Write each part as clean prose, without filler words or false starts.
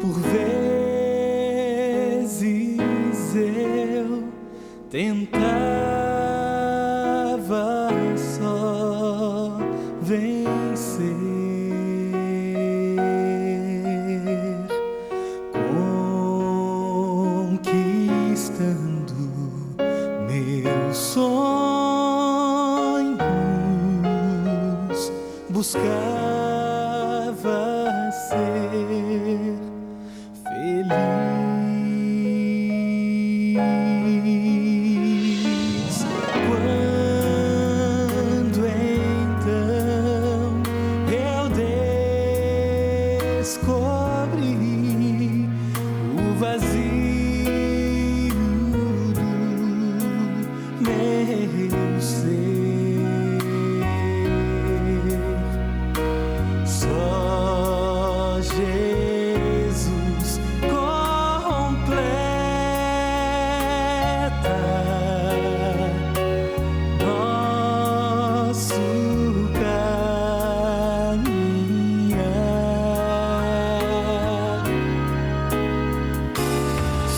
Por vezes eu tentava só vencer, conquistando meus sonhos, buscava ser feliz. Quando então eu descobri o vazio do meu ser, só Jesus completa nosso caminhar.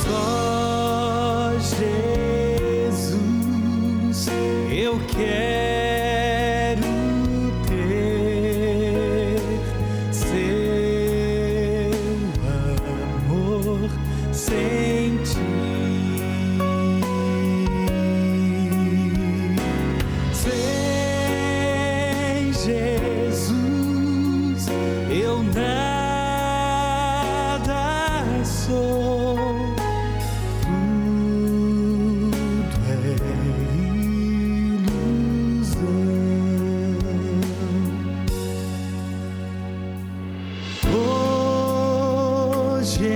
Só Jesus eu quero ter, seu amor sentir. Sem Jesus eu nada sou, tudo é ilusão. Hoje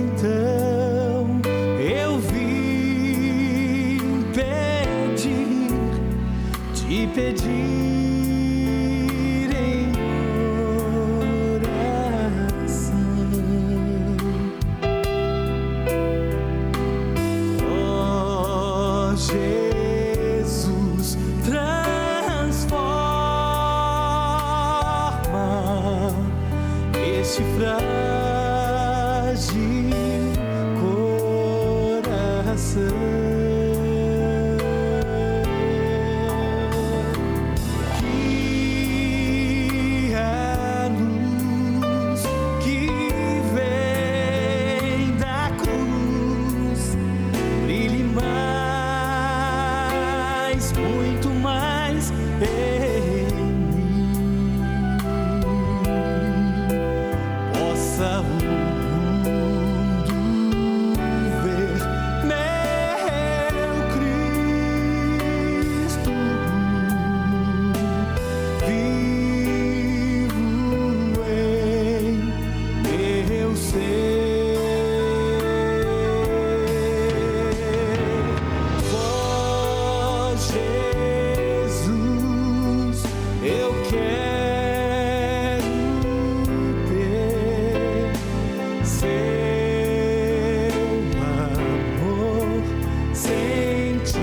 então eu vim te pedir em oração. Ó Jesus, transforma este frágil coração. Que a luz que vem da cruz brilhe mais, muito mais em mim. Possa o mundo ver meu Cristo vivo em meu ser. Ó Jesus, eu quero ter seu amor sentir.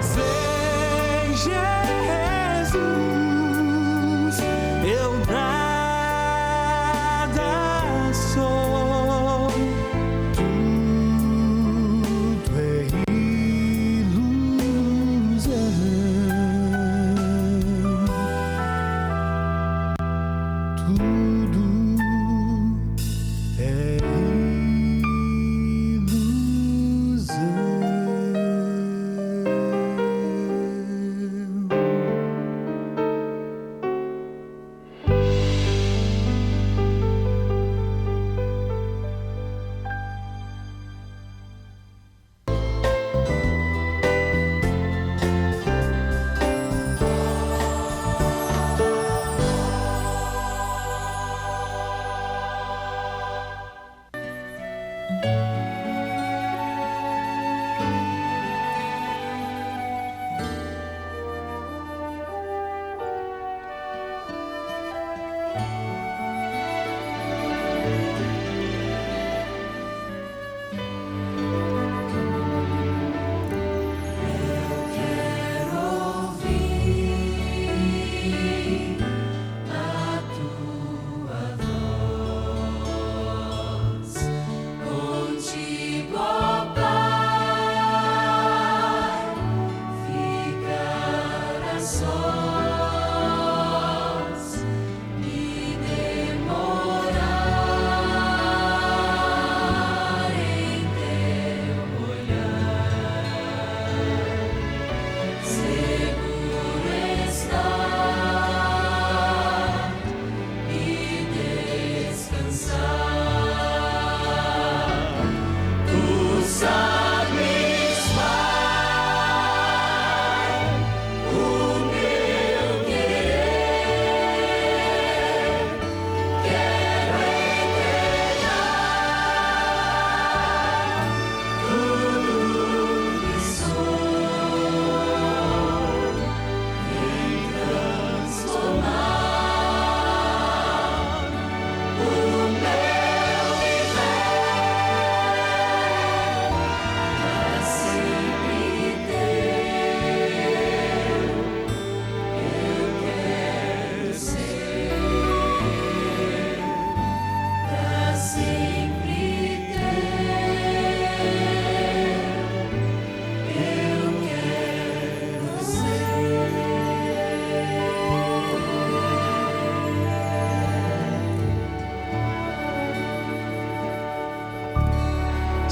Sem Jesus eu nada sou, tudo é ilusão. Tudo é ilusão.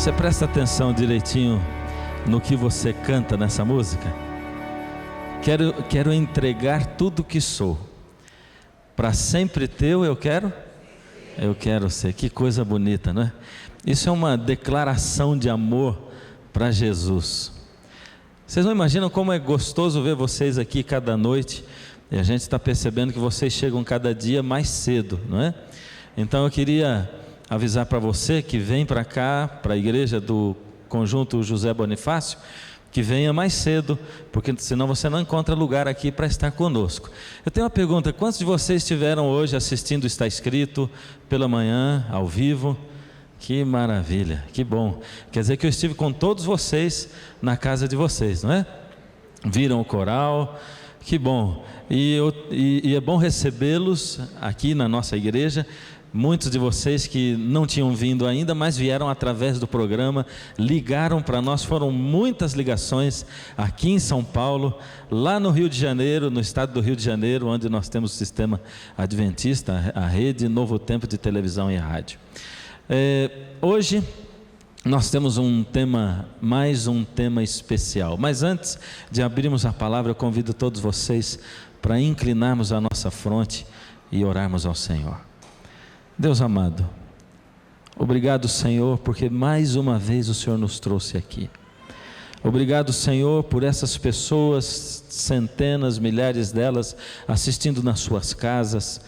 Você presta atenção direitinho no que você canta nessa música? Quero entregar tudo que sou, para sempre teu eu quero ser. Que coisa bonita, não é? Isso é uma declaração de amor para Jesus. Vocês não imaginam como é gostoso ver vocês aqui cada noite, e a gente está percebendo que vocês chegam cada dia mais cedo, não é? Então eu queria avisar para você que vem para cá, para a igreja do Conjunto José Bonifácio, que venha mais cedo, porque senão você não encontra lugar aqui para estar conosco. Eu tenho uma pergunta: quantos de vocês estiveram hoje assistindo Está Escrito pela manhã, ao vivo? Que maravilha, que bom. Quer dizer que eu estive com todos vocês na casa de vocês, não é? Viram o coral, que bom. E é bom recebê-los aqui na nossa igreja. Muitos de vocês que não tinham vindo ainda, mas vieram através do programa, ligaram para nós, foram muitas ligações aqui em São Paulo, lá no Rio de Janeiro, no estado do Rio de Janeiro, onde nós temos o sistema adventista, a rede Novo Tempo de televisão e rádio. Hoje nós temos mais um tema especial, mas antes de abrirmos a palavra, eu convido todos vocês para inclinarmos a nossa fronte e orarmos ao Senhor. Deus amado, obrigado, Senhor, porque mais uma vez o Senhor nos trouxe aqui. Obrigado, Senhor, por essas pessoas, centenas, milhares delas, assistindo nas suas casas,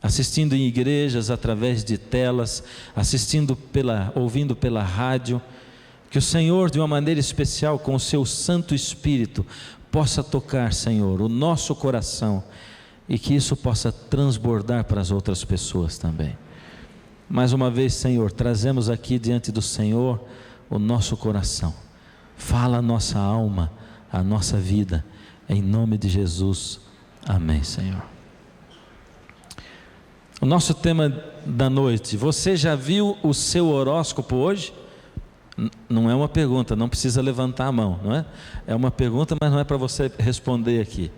assistindo em igrejas através de telas, ouvindo pela rádio. Que o Senhor, de uma maneira especial, com o seu Santo Espírito, possa tocar, Senhor, o nosso coração, e que isso possa transbordar para as outras pessoas também. Mais uma vez, Senhor, trazemos aqui diante do Senhor o nosso coração. Fala a nossa alma, a nossa vida, em nome de Jesus. Amém, Senhor. O nosso tema da noite: você já viu o seu horóscopo hoje? Não é uma pergunta, não precisa levantar a mão, não é? É uma pergunta, mas não é para você responder aqui.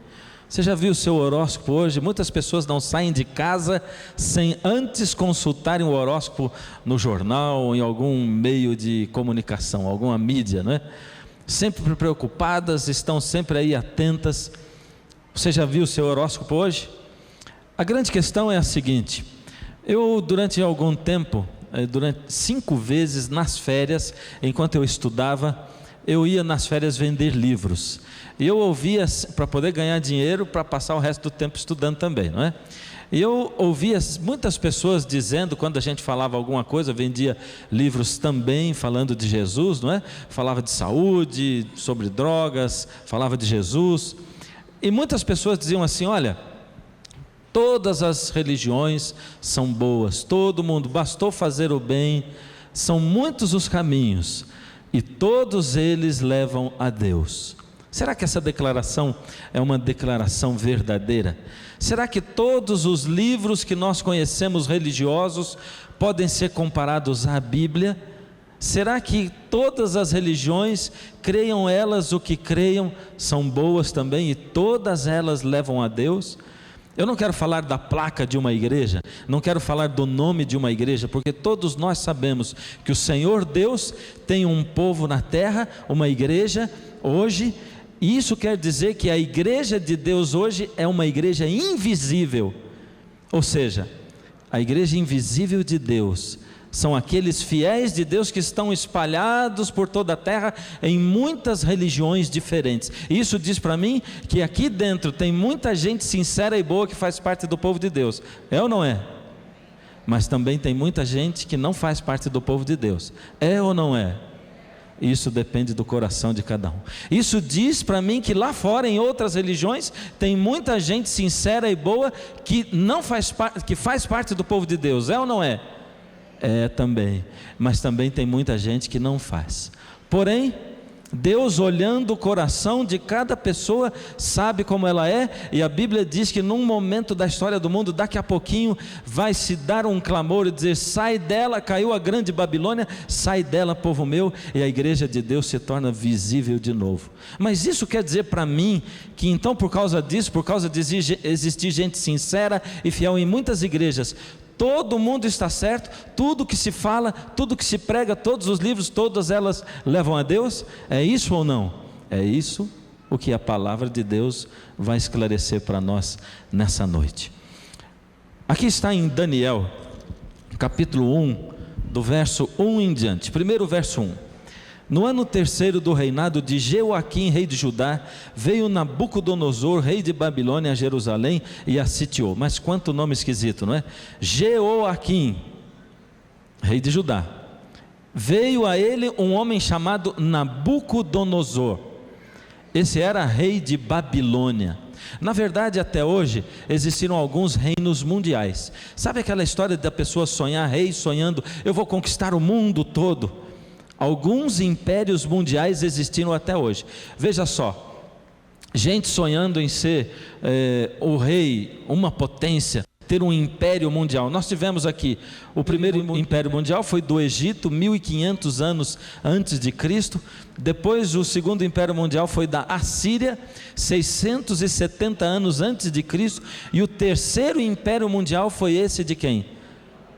Você já viu o seu horóscopo hoje? Muitas pessoas não saem de casa sem antes consultarem o horóscopo no jornal, em algum meio de comunicação, alguma mídia, não é? Sempre preocupadas, estão sempre aí atentas. Você já viu o seu horóscopo hoje? A grande questão é a seguinte: eu durante algum tempo, durante 5 vezes nas férias, enquanto eu estudava, eu ia nas férias vender livros. E eu ouvia, para poder ganhar dinheiro, para passar o resto do tempo estudando também, não é? E eu ouvia muitas pessoas dizendo, quando a gente falava alguma coisa, vendia livros também falando de Jesus, não é? Falava de saúde, sobre drogas, falava de Jesus. E muitas pessoas diziam assim: olha, todas as religiões são boas, todo mundo, bastou fazer o bem, são muitos os caminhos, e todos eles levam a Deus. Será que essa declaração é uma declaração verdadeira? Será que todos os livros que nós conhecemos religiosos podem ser comparados à Bíblia? Será que todas as religiões, creiam elas o que creiam, são boas também e todas elas levam a Deus? Eu não quero falar da placa de uma igreja, não quero falar do nome de uma igreja, porque todos nós sabemos que o Senhor Deus tem um povo na terra, uma igreja hoje, e isso quer dizer que a igreja de Deus hoje é uma igreja invisível. Ou seja, a igreja invisível de Deus são aqueles fiéis de Deus que estão espalhados por toda a terra em muitas religiões diferentes. Isso diz para mim que aqui dentro tem muita gente sincera e boa que faz parte do povo de Deus. É ou não é? Mas também tem muita gente que não faz parte do povo de Deus. É ou não é? Isso depende do coração de cada um. Isso diz para mim que lá fora, em outras religiões, tem muita gente sincera e boa que não faz que faz parte do povo de Deus. É ou não é? É também. Mas também tem muita gente que não faz. Porém, Deus, olhando o coração de cada pessoa, sabe como ela é, e a Bíblia diz que num momento da história do mundo, daqui a pouquinho, vai se dar um clamor e dizer: sai dela, caiu a grande Babilônia, sai dela, povo meu, e a igreja de Deus se torna visível de novo. Mas isso quer dizer para mim, que então por causa disso, por causa de existir gente sincera e fiel em muitas igrejas, todo mundo está certo, tudo que se fala, tudo que se prega, todos os livros, todas elas levam a Deus? É isso ou não? É isso o que a palavra de Deus vai esclarecer para nós nessa noite. Aqui está em Daniel, capítulo 1, do verso 1 em diante. Primeiro verso 1. No ano terceiro do reinado de Jeoaquim, rei de Judá, veio Nabucodonosor, rei de Babilônia, a Jerusalém e a sitiou. Mas quanto nome esquisito, não é? Jeoaquim, rei de Judá. Veio a ele um homem chamado Nabucodonosor. Esse era rei de Babilônia. Na verdade, até hoje, existiram alguns reinos mundiais. Sabe aquela história da pessoa sonhar rei, sonhando, eu vou conquistar o mundo todo? Alguns impérios mundiais existiram até hoje. Veja só, gente sonhando em ser o rei, uma potência, ter um império mundial. Nós tivemos aqui, o primeiro império mundial foi do Egito, 1500 anos antes de Cristo. Depois o segundo império mundial foi da Assíria, 670 anos antes de Cristo. E o terceiro império mundial foi esse de quem?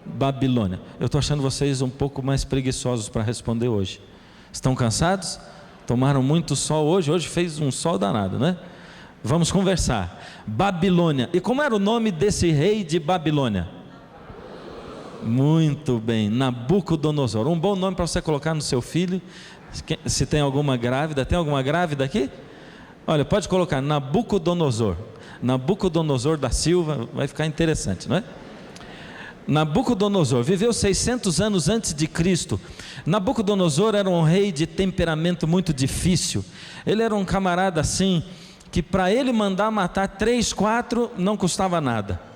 Babilônia. Eu estou achando vocês um pouco mais preguiçosos para responder hoje. Estão cansados? Tomaram muito sol hoje? Hoje fez um sol danado, né? Vamos conversar. Babilônia. E como era o nome desse rei de Babilônia? Muito bem, Nabucodonosor. Um bom nome para você colocar no seu filho. Se tem alguma grávida. Tem alguma grávida aqui? Olha, pode colocar Nabucodonosor. Nabucodonosor da Silva. Vai ficar interessante, não é? Nabucodonosor viveu 600 anos antes de Cristo. Nabucodonosor era um rei de temperamento muito difícil. Ele era um camarada assim, que para ele mandar matar 3, 4 não custava nada.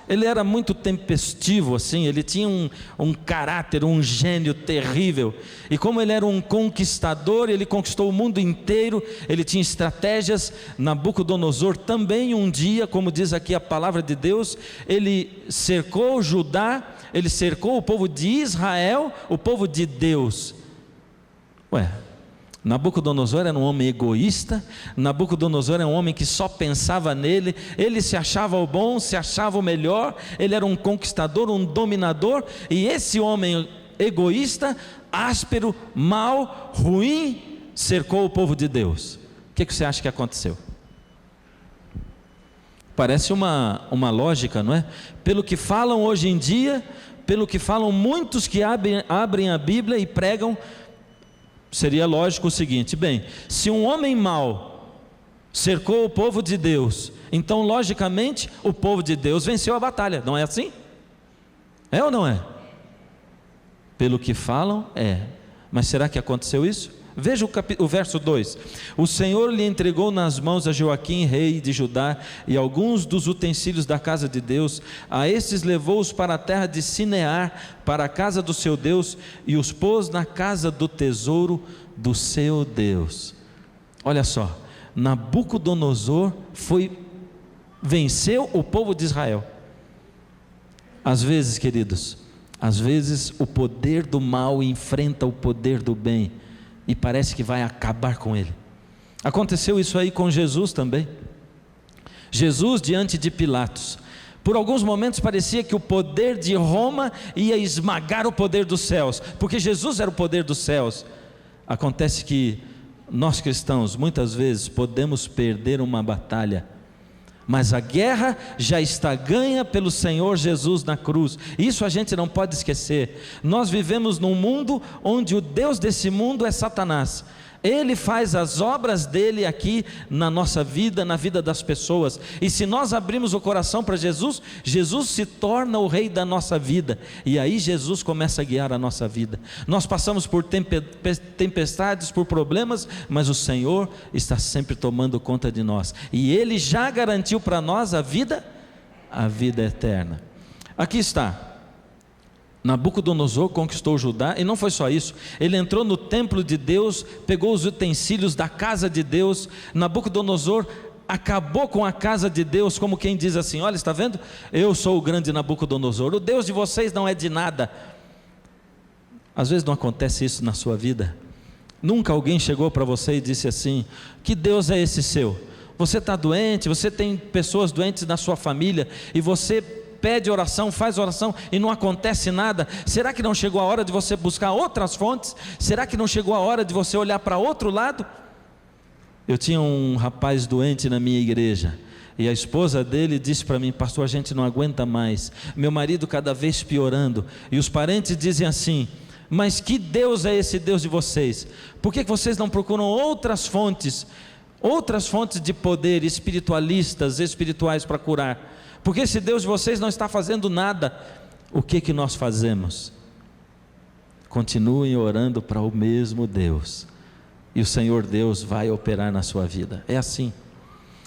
Ele era muito tempestivo assim, ele tinha um caráter, um gênio terrível. E como ele era um conquistador, ele conquistou o mundo inteiro, ele tinha estratégias. Nabucodonosor também um dia, como diz aqui a palavra de Deus, ele cercou Judá, ele cercou o povo de Israel, o povo de Deus. Nabucodonosor era um homem egoísta, Nabucodonosor era um homem que só pensava nele, ele se achava o bom, se achava o melhor, ele era um conquistador, um dominador, e esse homem egoísta, áspero, mau, ruim, cercou o povo de Deus. O que você acha que aconteceu? Parece uma lógica, não é? Pelo que falam hoje em dia, pelo que falam muitos que abrem a Bíblia e pregam, seria lógico o seguinte: bem, se um homem mau cercou o povo de Deus, então logicamente o povo de Deus venceu a batalha, não é assim? É ou não é? Pelo que falam, é. Mas será que aconteceu isso? Veja o verso 2: o Senhor lhe entregou nas mãos a Joaquim, rei de Judá, e alguns dos utensílios da casa de Deus. A estes levou-os para a terra de Sinear, para a casa do seu Deus, e os pôs na casa do tesouro do seu Deus. Olha só, Nabucodonosor venceu o povo de Israel. Às vezes, queridos, às vezes o poder do mal enfrenta o poder do bem, e parece que vai acabar com ele. Aconteceu isso aí com Jesus também. Jesus diante de Pilatos, por alguns momentos parecia que o poder de Roma ia esmagar o poder dos céus, porque Jesus era o poder dos céus. Acontece que nós cristãos muitas vezes podemos perder uma batalha, mas a guerra já está ganha pelo Senhor Jesus na cruz. Isso a gente não pode esquecer. Nós vivemos num mundo onde o Deus desse mundo é Satanás. Ele faz as obras dele aqui na nossa vida, na vida das pessoas. E se nós abrirmos o coração para Jesus, Jesus se torna o rei da nossa vida. E aí Jesus começa a guiar a nossa vida. Nós passamos por tempestades, por problemas, mas o Senhor está sempre tomando conta de nós. E Ele já garantiu para nós a vida eterna. Aqui está. Nabucodonosor conquistou Judá, e não foi só isso, ele entrou no templo de Deus, pegou os utensílios da casa de Deus. Nabucodonosor acabou com a casa de Deus, como quem diz assim: olha, está vendo? Eu sou o grande Nabucodonosor, o Deus de vocês não é de nada. Às vezes não acontece isso na sua vida. Nunca alguém chegou para você e disse assim: que Deus é esse seu? Você está doente, você tem pessoas doentes na sua família, e você pede oração, faz oração e não acontece nada? Será que não chegou a hora de você buscar outras fontes? Será que não chegou a hora de você olhar para outro lado? Eu tinha um rapaz doente na minha igreja, e a esposa dele disse para mim: pastor, a gente não aguenta mais, meu marido cada vez piorando. E os parentes dizem assim: mas que Deus é esse Deus de vocês? Por que vocês não procuram outras fontes de poder, espirituais para curar? Porque esse Deus de vocês não está fazendo nada. O que nós fazemos? Continuem orando para o mesmo Deus, e o Senhor Deus vai operar na sua vida. É assim.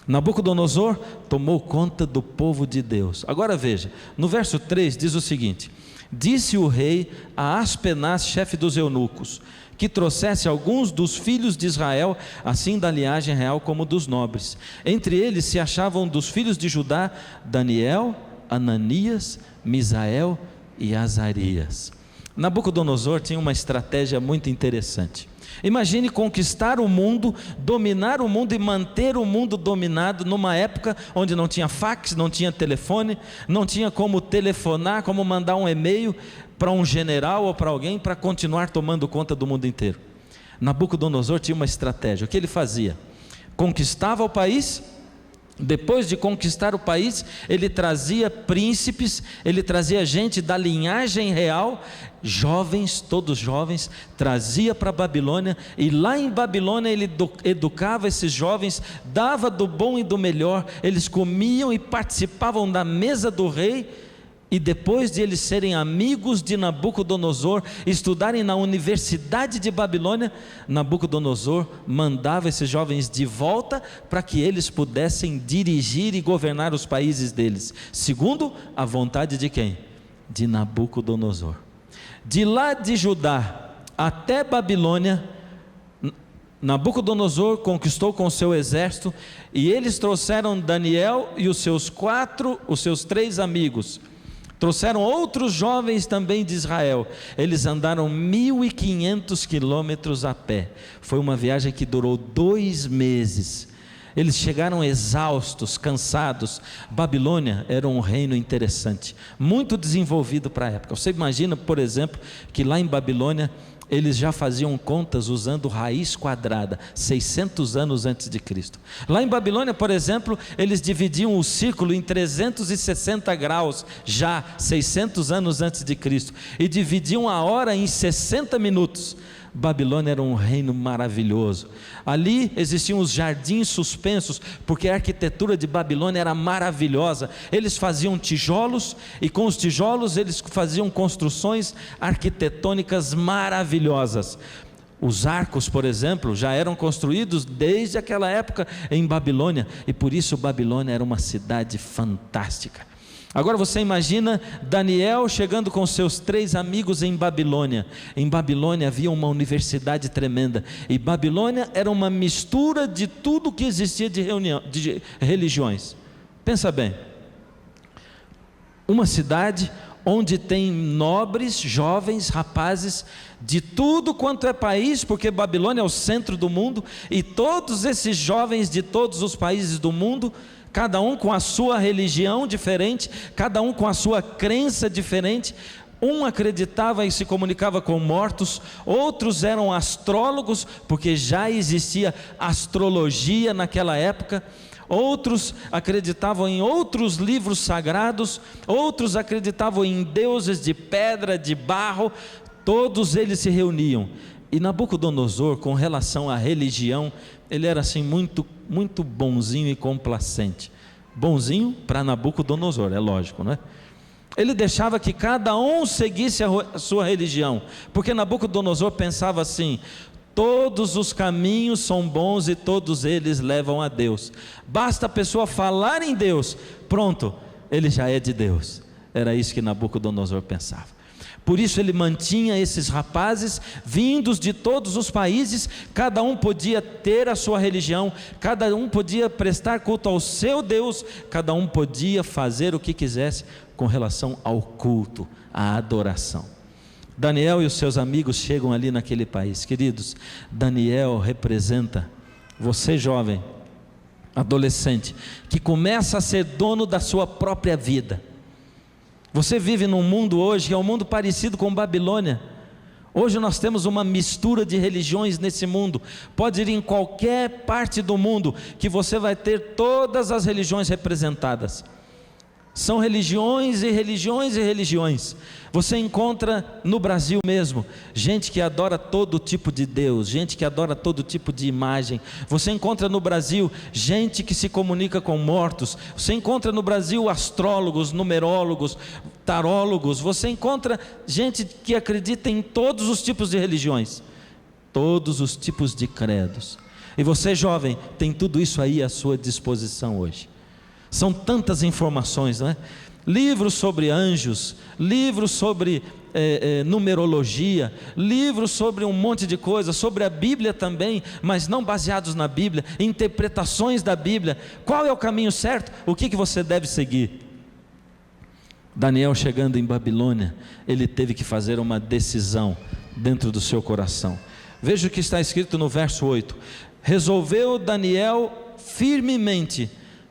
Nabucodonosor tomou conta do povo de Deus. Agora veja, no verso 3 diz o seguinte: disse o rei a Aspenaz, chefe dos eunucos, que trouxesse alguns dos filhos de Israel, assim da linhagem real como dos nobres. Entre eles se achavam dos filhos de Judá Daniel, Ananias, Misael e Azarias. Nabucodonosor tinha uma estratégia muito interessante. Imagine conquistar o mundo, dominar o mundo e manter o mundo dominado numa época onde não tinha fax, não tinha telefone, não tinha como telefonar, como mandar um e-mail para um general ou para alguém para continuar tomando conta do mundo inteiro. Nabucodonosor tinha uma estratégia. O que ele fazia? Conquistava o país. Depois de conquistar o país, ele trazia príncipes, ele trazia gente da linhagem real, jovens, todos jovens, trazia para a Babilônia, e lá em Babilônia ele educava esses jovens, dava do bom e do melhor, eles comiam e participavam da mesa do rei. E depois de eles serem amigos de Nabucodonosor, estudarem na universidade de Babilônia, Nabucodonosor mandava esses jovens de volta para que eles pudessem dirigir e governar os países deles, segundo a vontade de quem? De Nabucodonosor. De lá de Judá até Babilônia, Nabucodonosor conquistou com seu exército, e eles trouxeram Daniel e os seus 3 amigos. Trouxeram outros jovens também de Israel. Eles andaram 1.500 quilômetros a pé. Foi uma viagem que durou 2 meses. Eles chegaram exaustos, cansados. Babilônia era um reino interessante, muito desenvolvido para a época. Você imagina, por exemplo, que lá em Babilônia eles já faziam contas usando raiz quadrada, 600 anos antes de Cristo. Lá em Babilônia, por exemplo, eles dividiam o círculo em 360 graus, já 600 anos antes de Cristo, e dividiam a hora em 60 minutos. Babilônia era um reino maravilhoso. Ali existiam os jardins suspensos, porque a arquitetura de Babilônia era maravilhosa. Eles faziam tijolos, e com os tijolos eles faziam construções arquitetônicas maravilhosas. Os arcos, por exemplo, já eram construídos desde aquela época em Babilônia, e por isso Babilônia era uma cidade fantástica. Agora você imagina Daniel chegando com seus 3 amigos em Babilônia. Em Babilônia havia uma universidade tremenda, e Babilônia era uma mistura de tudo que existia de religiões. Pensa bem, uma cidade onde tem nobres, jovens, rapazes de tudo quanto é país, porque Babilônia é o centro do mundo, e todos esses jovens de todos os países do mundo, cada um com a sua religião diferente, cada um com a sua crença diferente. Um acreditava e se comunicava com mortos, outros eram astrólogos, porque já existia astrologia naquela época. Outros acreditavam em outros livros sagrados, outros acreditavam em deuses de pedra, de barro. Todos eles se reuniam. E Nabucodonosor, com relação à religião, ele era assim muito bonzinho e complacente. Bonzinho para Nabucodonosor, é lógico, não é? Ele deixava que cada um seguisse a sua religião, porque Nabucodonosor pensava assim: todos os caminhos são bons e todos eles levam a Deus. Basta a pessoa falar em Deus, pronto, ele já é de Deus. Era isso que Nabucodonosor pensava. Por isso ele mantinha esses rapazes vindos de todos os países. Cada um podia ter a sua religião, cada um podia prestar culto ao seu Deus, cada um podia fazer o que quisesse com relação ao culto, à adoração. Daniel e os seus amigos chegam ali naquele país. Queridos, Daniel representa você, jovem, adolescente, que começa a ser dono da sua própria vida. Você vive num mundo hoje que é um mundo parecido com Babilônia. Hoje nós temos uma mistura de religiões nesse mundo. Pode ir em qualquer parte do mundo que você vai ter todas as religiões representadas. São religiões e religiões e religiões. Você encontra no Brasil mesmo gente que adora todo tipo de Deus, gente que adora todo tipo de imagem. Você encontra no Brasil gente que se comunica com mortos. Você encontra no Brasil astrólogos, numerólogos, tarólogos. Você encontra gente que acredita em todos os tipos de religiões, todos os tipos de credos. E você, jovem, tem tudo isso aí à sua disposição hoje. São tantas informações, não é? Livros sobre anjos, livros sobre numerologia, livros sobre um monte de coisas, sobre a Bíblia também, mas não baseados na Bíblia, interpretações da Bíblia. Qual é o caminho certo? O que você deve seguir? Daniel, chegando em Babilônia, ele teve que fazer uma decisão dentro do seu coração. Veja o que está escrito no verso 8: resolveu Daniel firmemente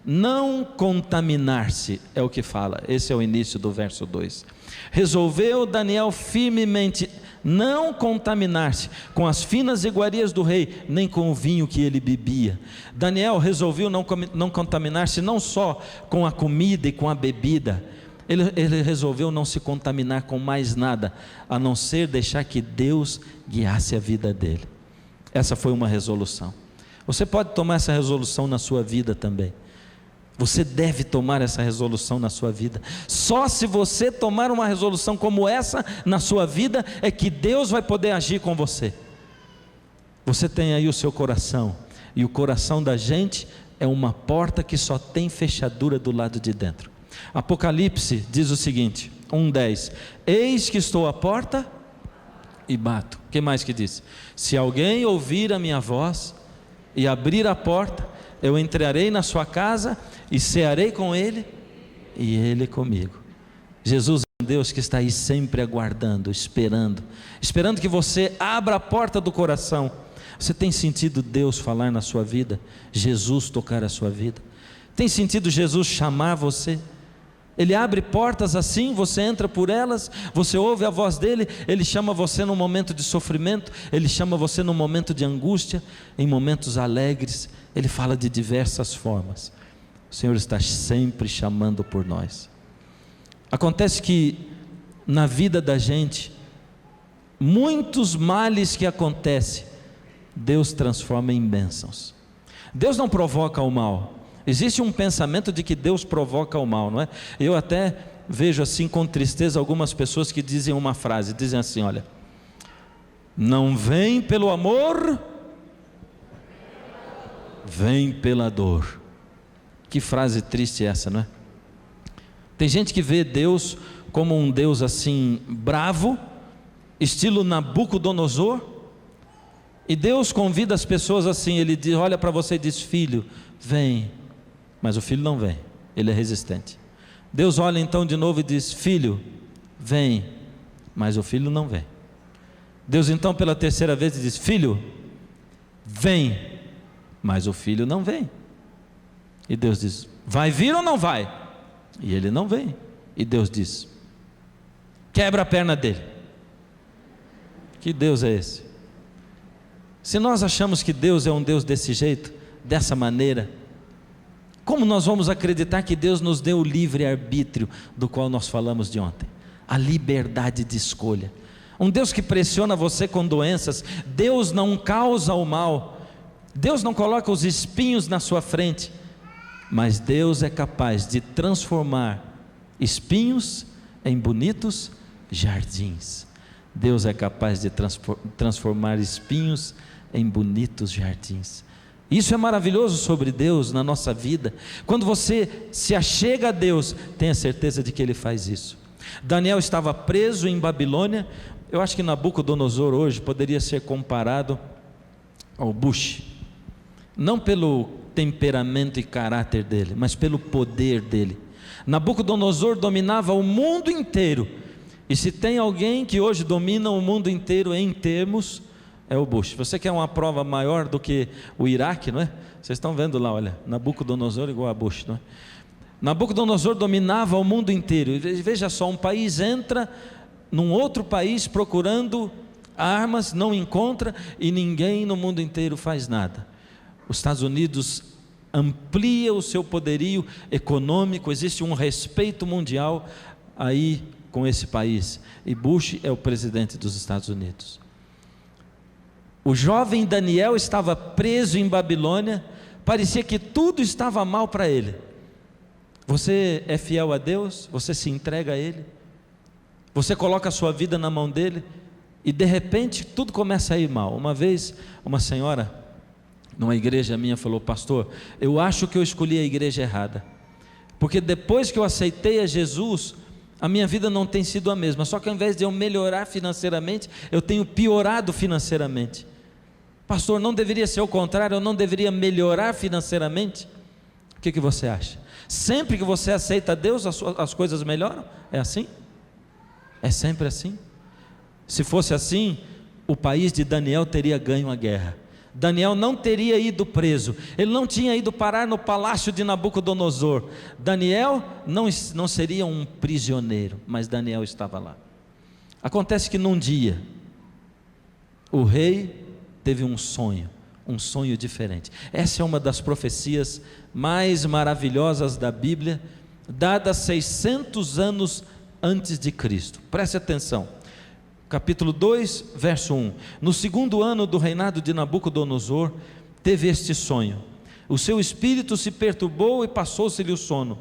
não contaminar-se, é o que fala, esse é o início do verso 2. Resolveu Daniel firmemente não contaminar-se com as finas iguarias do rei, nem com o vinho que ele bebia. Daniel resolveu não contaminar-se não só com a comida e com a bebida, ele resolveu não se contaminar com mais nada, a não ser deixar que Deus guiasse a vida dele. Essa foi uma resolução. Você pode tomar essa resolução na sua vida também. Você deve tomar essa resolução na sua vida. Só se você tomar uma resolução como essa na sua vida, é que Deus vai poder agir com você. Você tem aí o seu coração, e o coração da gente é uma porta que só tem fechadura do lado de dentro. Apocalipse diz o seguinte, 1:10: eis que estou à porta e bato. O que mais que diz? Se alguém ouvir a minha voz e abrir a porta, eu entrarei na sua casa e cearei com ele e ele comigo. Jesus é um Deus que está aí sempre aguardando, esperando que você abra a porta do coração. Você tem sentido Deus falar na sua vida? Jesus tocar a sua vida? Tem sentido Jesus chamar você? Ele abre portas assim, você entra por elas, você ouve a voz dele, ele chama você num momento de sofrimento, ele chama você num momento de angústia, em momentos alegres, ele fala de diversas formas. O Senhor está sempre chamando por nós. Acontece que na vida da gente, muitos males que acontecem, Deus transforma em bênçãos. Deus não provoca o mal. Existe um pensamento de que Deus provoca o mal, não é? Eu até vejo assim com tristeza algumas pessoas que dizem uma frase, dizem assim, olha, não vem pelo amor, vem pela dor. Que frase triste é essa, não é? Tem gente que vê Deus como um Deus assim bravo, estilo Nabucodonosor, e Deus convida as pessoas assim, ele diz, olha para você e diz, filho, vem. Mas o filho não vem, ele é resistente. Deus olha então de novo e diz, filho, vem. Mas o filho não vem. Deus então pela terceira vez diz, filho, vem. Mas o filho não vem. E Deus diz, vai vir ou não vai? E ele não vem. E Deus diz, quebra a perna dele. Que Deus é esse? Se nós achamos que Deus é um Deus desse jeito, dessa maneira, como nós vamos acreditar que Deus nos deu o livre-arbítrio do qual nós falamos de ontem? A liberdade de escolha. Um Deus que pressiona você com doenças. Deus não causa o mal. Deus não coloca os espinhos na sua frente. Mas Deus é capaz de transformar espinhos em bonitos jardins. Deus é capaz de transformar espinhos em bonitos jardins. Isso é maravilhoso sobre Deus na nossa vida. Quando você se achega a Deus, tenha certeza de que Ele faz isso. Daniel estava preso em Babilônia. Eu acho que Nabucodonosor hoje poderia ser comparado ao Bush, não pelo temperamento e caráter dele, mas pelo poder dele. Nabucodonosor dominava o mundo inteiro, e se tem alguém que hoje domina o mundo inteiro em termos, é o Bush. Você quer uma prova maior do que o Iraque, não é? Vocês estão vendo lá, olha, Nabucodonosor igual a Bush, não é? Nabucodonosor dominava o mundo inteiro. E veja só, um país entra num outro país procurando armas, não encontra, e ninguém no mundo inteiro faz nada. Os Estados Unidos amplia o seu poderio econômico, existe um respeito mundial aí com esse país, e Bush é o presidente dos Estados Unidos. O jovem Daniel estava preso em Babilônia, parecia que tudo estava mal para ele. Você é fiel a Deus? Você se entrega a Ele? Você coloca a sua vida na mão dEle? E de repente tudo começa a ir mal. Uma vez uma senhora numa igreja minha falou: pastor, eu acho que eu escolhi a igreja errada, porque depois que eu aceitei a Jesus, a minha vida não tem sido a mesma, só que ao invés de eu melhorar financeiramente, eu tenho piorado financeiramente. Pastor, não deveria ser o contrário? Eu não deveria melhorar financeiramente? O que você acha? Sempre que você aceita Deus, as coisas melhoram? É assim? É sempre assim? Se fosse assim, o país de Daniel teria ganho a guerra. Daniel não teria ido preso, ele não tinha ido parar no palácio de Nabucodonosor. Daniel não seria um prisioneiro, mas Daniel estava lá. Acontece que num dia, o rei teve um sonho diferente. Essa é uma das profecias mais maravilhosas da Bíblia, dada 600 anos antes de Cristo. Preste atenção. Capítulo 2, verso 1. No segundo ano do reinado de Nabucodonosor, teve este sonho. O seu espírito se perturbou e passou-se-lhe o sono.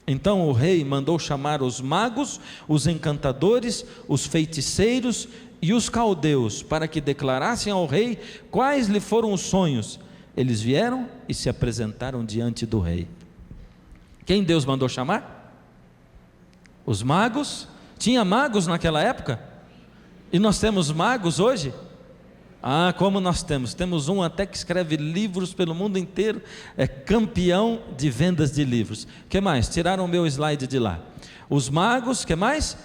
Então o rei mandou chamar os magos, os encantadores, os feiticeiros e os caldeus, para que declarassem ao rei quais lhe foram os sonhos. Eles vieram e se apresentaram diante do rei. Quem Deus mandou chamar? Os magos. Tinha magos naquela época? E nós temos magos hoje? Ah, como nós temos? Temos um até que escreve livros pelo mundo inteiro, é campeão de vendas de livros. O que mais? Tiraram o meu slide de lá. Os magos, o que mais?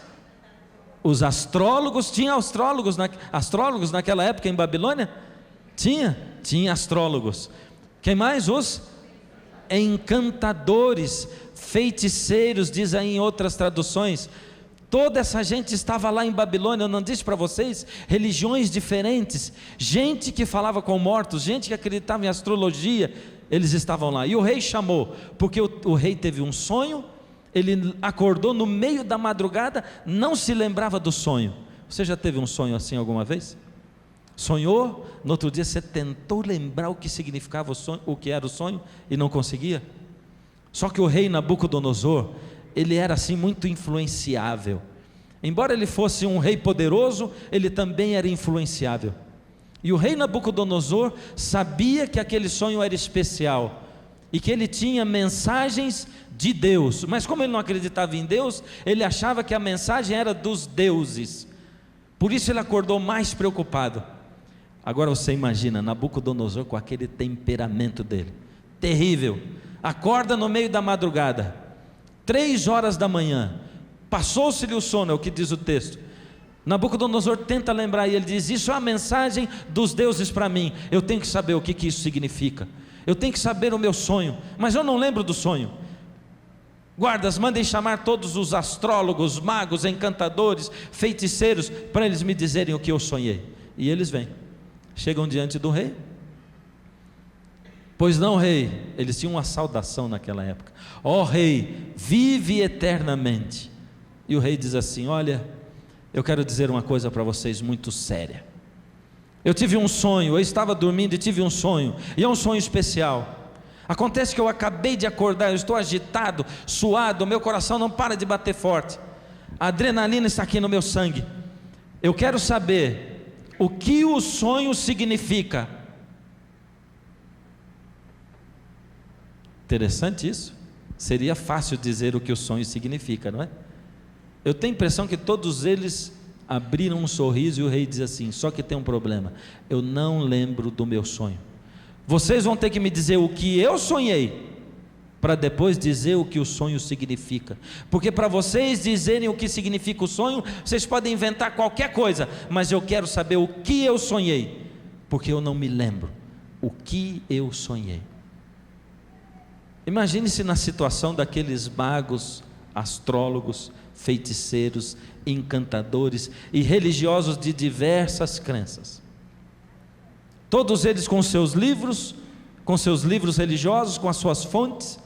Os astrólogos. Tinha astrólogos naquela época em Babilônia? Tinha astrólogos. Quem mais? Os encantadores, feiticeiros, diz aí em outras traduções. Toda essa gente estava lá em Babilônia. Eu não disse para vocês? Religiões diferentes, gente que falava com mortos, gente que acreditava em astrologia, eles estavam lá. E o rei chamou, porque o rei teve um sonho. Ele acordou no meio da madrugada, não se lembrava do sonho. Você já teve um sonho assim alguma vez? Sonhou, no outro dia você tentou lembrar o que significava o sonho, o que era o sonho, e não conseguia? Só que o rei Nabucodonosor, ele era assim muito influenciável. Embora ele fosse um rei poderoso, ele também era influenciável. E o rei Nabucodonosor sabia que aquele sonho era especial e que ele tinha mensagens de Deus, mas como ele não acreditava em Deus, ele achava que a mensagem era dos deuses. Por isso ele acordou mais preocupado. Agora você imagina Nabucodonosor com aquele temperamento dele, terrível, acorda no meio da madrugada, 3 horas da manhã, passou-se-lhe o sono, é o que diz o texto. Nabucodonosor tenta lembrar e ele diz: isso é a mensagem dos deuses para mim, eu tenho que saber o que isso significa, eu tenho que saber o meu sonho, mas eu não lembro do sonho. Guardas, mandem chamar todos os astrólogos, magos, encantadores, feiticeiros, para eles me dizerem o que eu sonhei. E eles vêm, chegam diante do rei. Pois não, rei. Eles tinham uma saudação naquela época: ó rei, vive eternamente. E o rei diz assim: olha, eu quero dizer uma coisa para vocês muito séria. Eu tive um sonho, eu estava dormindo e tive um sonho, e é um sonho especial. Acontece que eu acabei de acordar, eu estou agitado, suado, meu coração não para de bater forte, a adrenalina está aqui no meu sangue. Eu quero saber o que o sonho significa. Interessante isso. Seria fácil dizer o que o sonho significa, não é? Eu tenho a impressão que todos eles abriram um sorriso e o rei diz assim: só que tem um problema, eu não lembro do meu sonho. Vocês vão ter que me dizer o que eu sonhei, para depois dizer o que o sonho significa. Porque para vocês dizerem o que significa o sonho, vocês podem inventar qualquer coisa, mas eu quero saber o que eu sonhei, porque eu não me lembro o que eu sonhei. Imagine-se na situação daqueles magos, astrólogos, feiticeiros, encantadores e religiosos de diversas crenças. Todos eles com seus livros religiosos, com as suas fontes,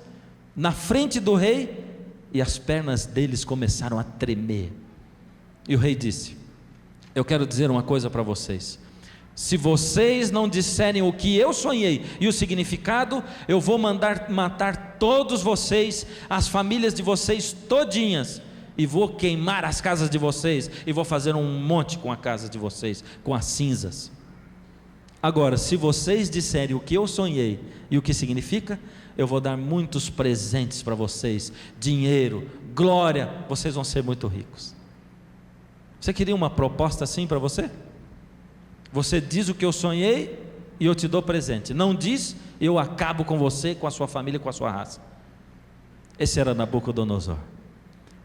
na frente do rei, e as pernas deles começaram a tremer. E o rei disse: eu quero dizer uma coisa para vocês. Se vocês não disserem o que eu sonhei e o significado, eu vou mandar matar todos vocês, as famílias de vocês todinhas, e vou queimar as casas de vocês, e vou fazer um monte com a casa de vocês, com as cinzas. Agora, se vocês disserem o que eu sonhei e o que significa, eu vou dar muitos presentes para vocês, dinheiro, glória, vocês vão ser muito ricos. Você queria uma proposta assim para você? Você diz o que eu sonhei e eu te dou presente. Não diz, eu acabo com você, com a sua família, com a sua raça. Esse era Nabucodonosor.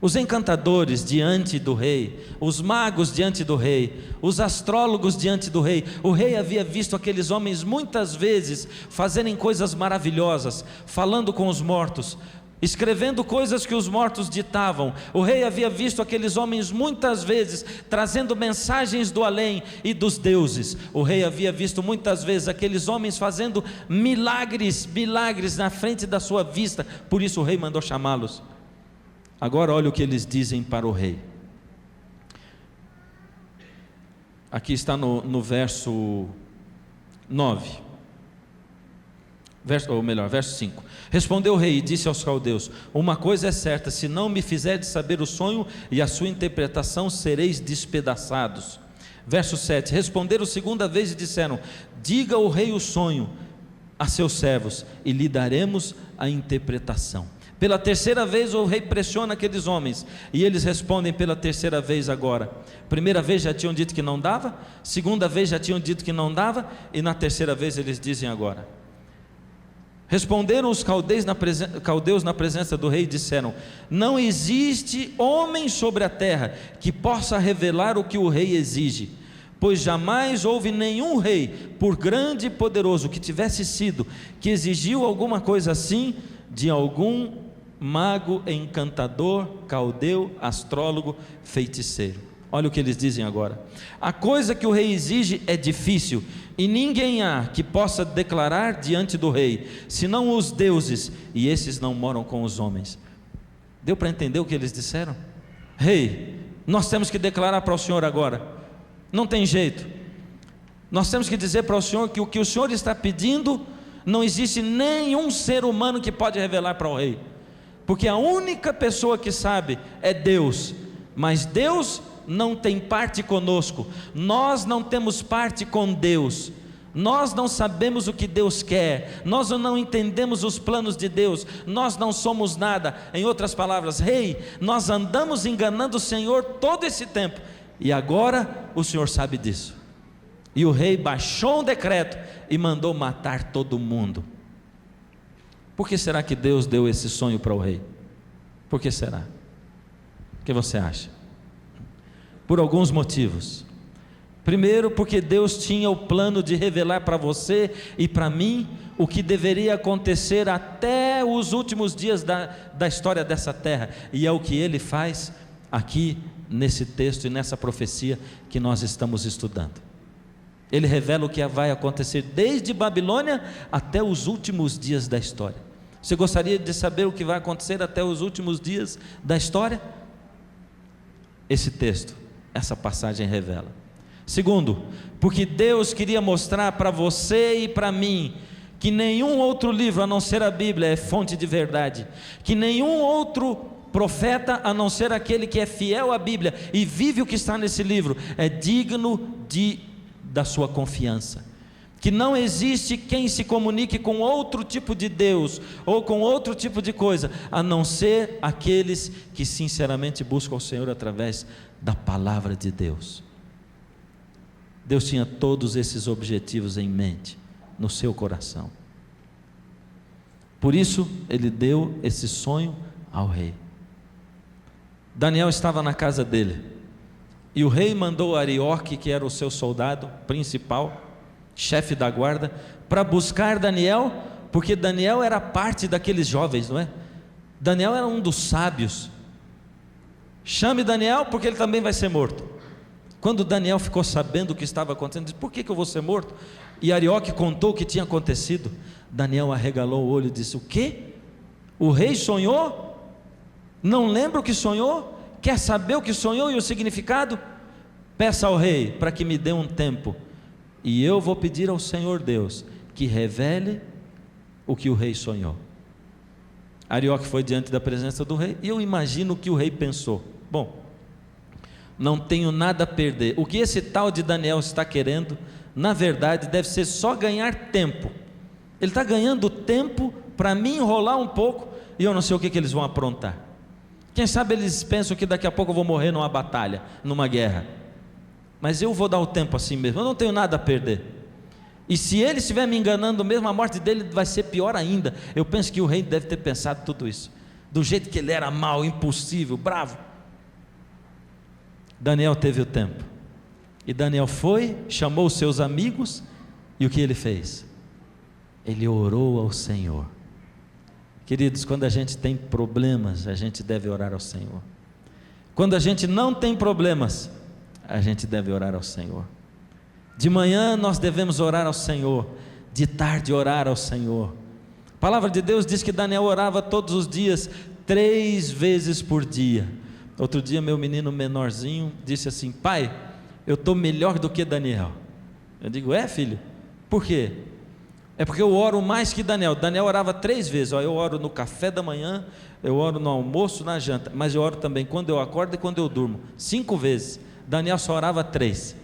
Os encantadores diante do rei, os magos diante do rei, os astrólogos diante do rei. O rei havia visto aqueles homens muitas vezes fazerem coisas maravilhosas, falando com os mortos, escrevendo coisas que os mortos ditavam. O rei havia visto aqueles homens muitas vezes trazendo mensagens do além e dos deuses. O rei havia visto muitas vezes aqueles homens fazendo milagres na frente da sua vista. Por isso o rei mandou chamá-los. Agora olha o que eles dizem para o rei. Aqui está no verso 9. Verso 5. Respondeu o rei e disse aos caldeus: uma coisa é certa, se não me fizerdes saber o sonho e a sua interpretação, sereis despedaçados. Verso 7. Responderam segunda vez e disseram: diga o rei o sonho a seus servos, e lhe daremos a interpretação. Pela terceira vez o rei pressiona aqueles homens, e eles respondem pela terceira vez agora. Primeira vez já tinham dito que não dava, segunda vez já tinham dito que não dava, e na terceira vez eles dizem agora. Responderam os caldeus na presença do rei e disseram: não existe homem sobre a terra que possa revelar o que o rei exige, pois jamais houve nenhum rei, por grande e poderoso que tivesse sido, que exigiu alguma coisa assim de algum mago, encantador, caldeu, astrólogo, feiticeiro. Olha o que eles dizem agora: a coisa que o rei exige é difícil, e ninguém há que possa declarar diante do rei, senão os deuses, e esses não moram com os homens. Deu para entender o que eles disseram? Rei, nós temos que declarar para o senhor agora, não tem jeito, nós temos que dizer para o senhor que o que o senhor está pedindo, não existe nenhum ser humano que pode revelar para o rei, porque a única pessoa que sabe é Deus, mas Deus não tem parte conosco, nós não temos parte com Deus, nós não sabemos o que Deus quer, nós não entendemos os planos de Deus, nós não somos nada. Em outras palavras, rei, nós andamos enganando o Senhor todo esse tempo, e agora o Senhor sabe disso. E o rei baixou um decreto e mandou matar todo mundo. Por que será que Deus deu esse sonho para o rei? Por que será? O que você acha? Por alguns motivos. Primeiro, porque Deus tinha o plano de revelar para você e para mim o que deveria acontecer até os últimos dias da história dessa terra, e é o que Ele faz aqui nesse texto e nessa profecia que nós estamos estudando. Ele revela o que vai acontecer desde Babilônia até os últimos dias da história. Você gostaria de saber o que vai acontecer até os últimos dias da história? Esse texto, essa passagem revela. Segundo, porque Deus queria mostrar para você e para mim que nenhum outro livro a não ser a Bíblia é fonte de verdade, que nenhum outro profeta a não ser aquele que é fiel à Bíblia e vive o que está nesse livro é digno da sua confiança, que não existe quem se comunique com outro tipo de Deus ou com outro tipo de coisa a não ser aqueles que sinceramente buscam o Senhor através da palavra de Deus. Deus tinha todos esses objetivos em mente no seu coração, por isso Ele deu esse sonho ao rei. Daniel estava na casa dele, e o rei mandou Arioque, que era o seu soldado principal, chefe da guarda, para buscar Daniel, porque Daniel era parte daqueles jovens, não é? Daniel era um dos sábios. Chame Daniel, porque ele também vai ser morto. Quando Daniel ficou sabendo o que estava acontecendo, disse: por que eu vou ser morto? E Arioque contou o que tinha acontecido. Daniel arregalou o olho e disse: o quê? O rei sonhou? Não lembra o que sonhou? Quer saber o que sonhou e o significado? Peça ao rei para que me dê um tempo, e eu vou pedir ao Senhor Deus que revele o que o rei sonhou. Arioque foi diante da presença do rei, e eu imagino o que o rei pensou: bom, não tenho nada a perder. O que esse tal de Daniel está querendo, na verdade, deve ser só ganhar tempo. Ele está ganhando tempo para me enrolar um pouco, e eu não sei o que eles vão aprontar. Quem sabe eles pensam que daqui a pouco eu vou morrer numa batalha, numa guerra, mas eu vou dar o tempo assim mesmo, eu não tenho nada a perder. E se ele estiver me enganando mesmo, a morte dele vai ser pior ainda. Eu penso que o rei deve ter pensado tudo isso, do jeito que ele era mau, impulsivo, bravo. Daniel teve o tempo, e Daniel foi, chamou os seus amigos, e o que ele fez? Ele orou ao Senhor. Queridos, quando a gente tem problemas, a gente deve orar ao Senhor. Quando a gente não tem problemas, a gente deve orar ao Senhor. De manhã nós devemos orar ao Senhor, de tarde orar ao Senhor. A palavra de Deus diz que Daniel orava todos os dias, 3 vezes por dia. Outro dia meu menino menorzinho disse assim: pai, eu estou melhor do que Daniel. Eu digo: é, filho? Por quê? É porque eu oro mais que Daniel. Daniel orava 3 vezes. Eu oro no café da manhã, eu oro no almoço, na janta, mas eu oro também quando eu acordo e quando eu durmo, 5 vezes. Daniel só orava 3.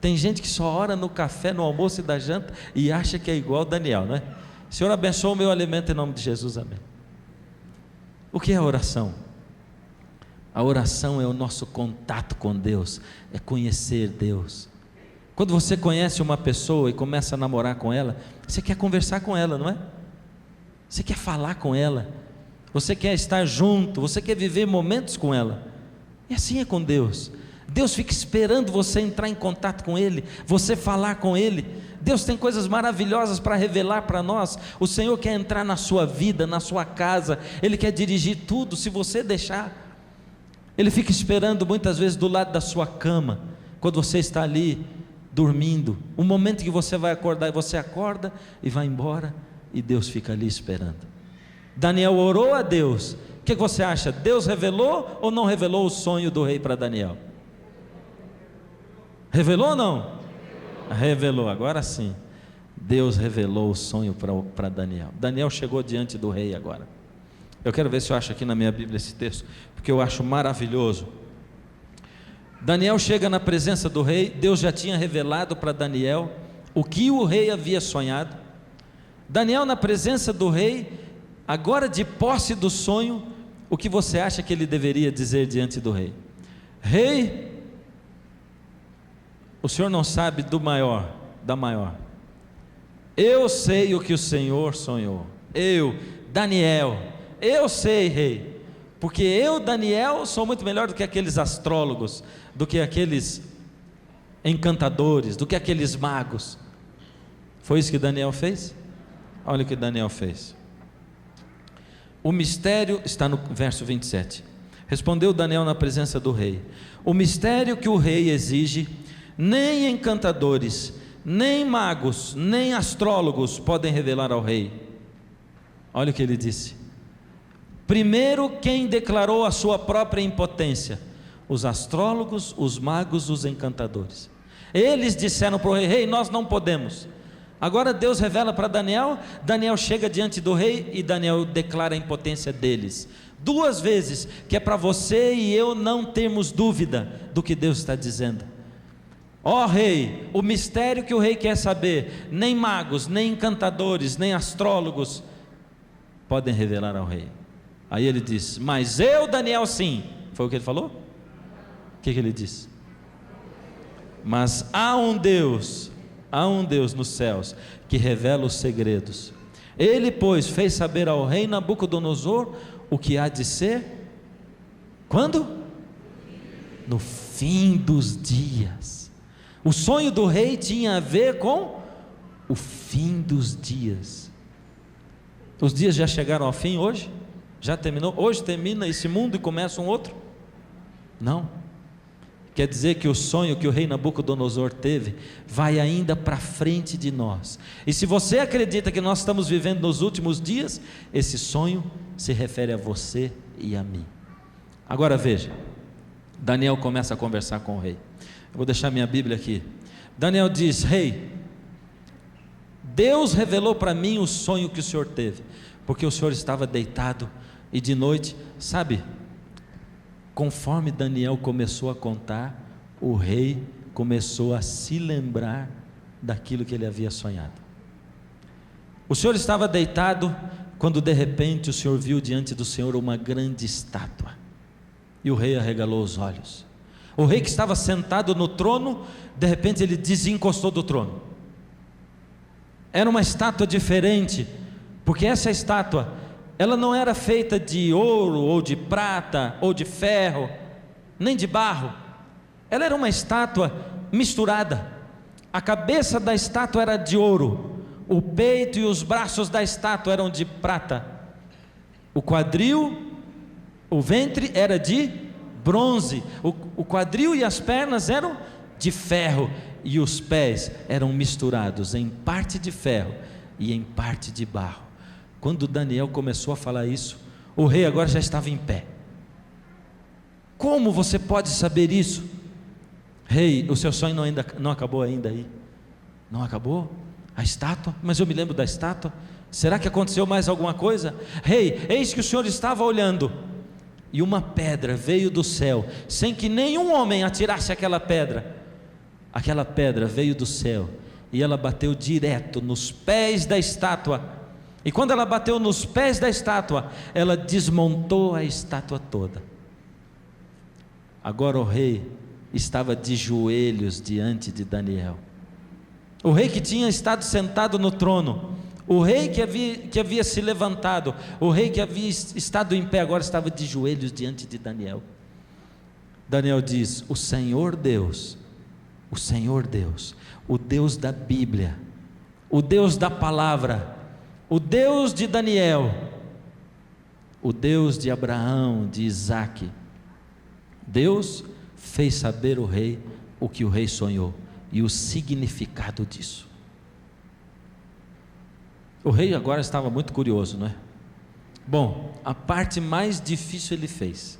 Tem gente que só ora no café, no almoço e da janta e acha que é igual Daniel, não é? Senhor, abençoa o meu alimento em nome de Jesus, amém. O que é a oração? A oração é o nosso contato com Deus, é conhecer Deus. Quando você conhece uma pessoa e começa a namorar com ela, você quer conversar com ela, não é? Você quer falar com ela, você quer estar junto, você quer viver momentos com ela. E assim é com Deus. Deus fica esperando você entrar em contato com Ele, você falar com Ele. Deus tem coisas maravilhosas para revelar para nós. O Senhor quer entrar na sua vida, na sua casa, Ele quer dirigir tudo, se você deixar. Ele fica esperando muitas vezes do lado da sua cama, quando você está ali dormindo, o momento que você vai acordar, e você acorda e vai embora, e Deus fica ali esperando. Daniel orou a Deus. O que você acha? Deus revelou ou não revelou o sonho do rei para Daniel? Revelou ou não? Revelou, agora sim. Deus revelou o sonho para Daniel. Daniel chegou diante do rei agora. Eu quero ver se eu acho aqui na minha Bíblia esse texto, porque eu acho maravilhoso. Daniel chega na presença do rei. Deus já tinha revelado para Daniel o que o rei havia sonhado. Daniel na presença do rei, agora de posse do sonho, o que você acha que ele deveria dizer diante do rei? Rei, o senhor não sabe do maior, da maior. Eu sei o que o Senhor sonhou. Eu, Daniel, eu sei, rei, porque eu, Daniel, sou muito melhor do que aqueles astrólogos, do que aqueles encantadores, do que aqueles magos. Foi isso que Daniel fez? Olha o que Daniel fez. O mistério está no verso 27. Respondeu Daniel na presença do rei: o mistério que o rei exige, nem encantadores, nem magos, nem astrólogos podem revelar ao rei. Olha o que ele disse. Primeiro, quem declarou a sua própria impotência? Os astrólogos, os magos, os encantadores. Eles disseram para o rei: rei, nós não podemos. Agora Deus revela para Daniel. Daniel chega diante do rei e Daniel declara a impotência deles 2 vezes, que é para você e eu não termos dúvida do que Deus está dizendo. Ó rei, o mistério que o rei quer saber, nem magos, nem encantadores, nem astrólogos podem revelar ao rei. Aí ele diz: mas eu, Daniel, sim. Foi o que ele falou? O que ele disse? Mas há um Deus nos céus que revela os segredos. Ele, pois, fez saber ao rei Nabucodonosor o que há de ser. Quando? No fim dos dias. O sonho do rei tinha a ver com o fim dos dias. Os dias já chegaram ao fim hoje? Já terminou? Hoje termina esse mundo e começa um outro? Não. Quer dizer que o sonho que o rei Nabucodonosor teve vai ainda para frente de nós. E se você acredita que nós estamos vivendo nos últimos dias, esse sonho se refere a você e a mim. Agora veja, Daniel começa a conversar com o rei. Eu vou deixar minha Bíblia aqui. Daniel diz: rei, Deus revelou para mim o sonho que o senhor teve, porque o senhor estava deitado e de noite, sabe, conforme Daniel começou a contar, o rei começou a se lembrar daquilo que ele havia sonhado. O senhor estava deitado, quando de repente o senhor viu diante do senhor uma grande estátua, e o rei arregalou os olhos. O rei que estava sentado no trono, de repente ele desencostou do trono. Era uma estátua diferente, porque essa estátua, ela não era feita de ouro, ou de prata, ou de ferro, nem de barro. Ela era uma estátua misturada. A cabeça da estátua era de ouro, o peito e os braços da estátua eram de prata, o quadril, o ventre era de bronze, o quadril e as pernas eram de ferro, e os pés eram misturados em parte de ferro e em parte de barro. Quando Daniel começou a falar isso, o rei agora já estava em pé. Como você pode saber isso? Rei, o seu sonho não acabou ainda aí? Não acabou? A estátua? Mas eu me lembro da estátua. Será que aconteceu mais alguma coisa? Rei, eis que o senhor estava olhando, e uma pedra veio do céu, sem que nenhum homem atirasse aquela pedra. Aquela pedra veio do céu, e ela bateu direto nos pés da estátua. E quando ela bateu nos pés da estátua, ela desmontou a estátua toda. Agora o rei estava de joelhos diante de Daniel. O rei que tinha estado sentado no trono, o rei que havia se levantado, o rei que havia estado em pé, agora estava de joelhos diante de Daniel. Daniel diz: o Senhor Deus, o Deus da Bíblia, o Deus da palavra, o Deus de Daniel, o Deus de Abraão, de Isaque, Deus fez saber o rei o que o rei sonhou e o significado disso. O rei agora estava muito curioso, não é? Bom, a parte mais difícil ele fez,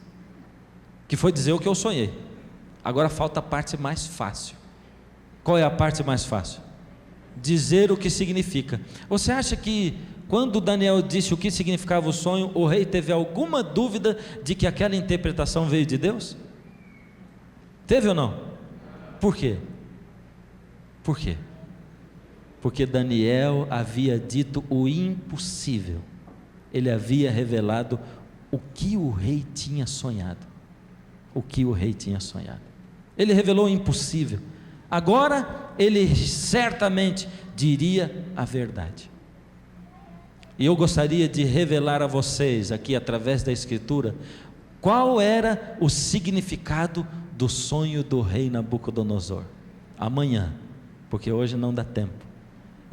que foi dizer o que eu sonhei. Agora falta a parte mais fácil. Qual é a parte mais fácil? Dizer o que significa. Você acha que quando Daniel disse o que significava o sonho, o rei teve alguma dúvida de que aquela interpretação veio de Deus? Teve ou não? Por quê? Por quê? Porque Daniel havia dito o impossível. Ele havia revelado o que o rei tinha sonhado. O que o rei tinha sonhado. Ele revelou o impossível. Agora ele certamente diria a verdade. E eu gostaria de revelar a vocês aqui através da Escritura qual era o significado do sonho do rei Nabucodonosor. Amanhã, porque hoje não dá tempo.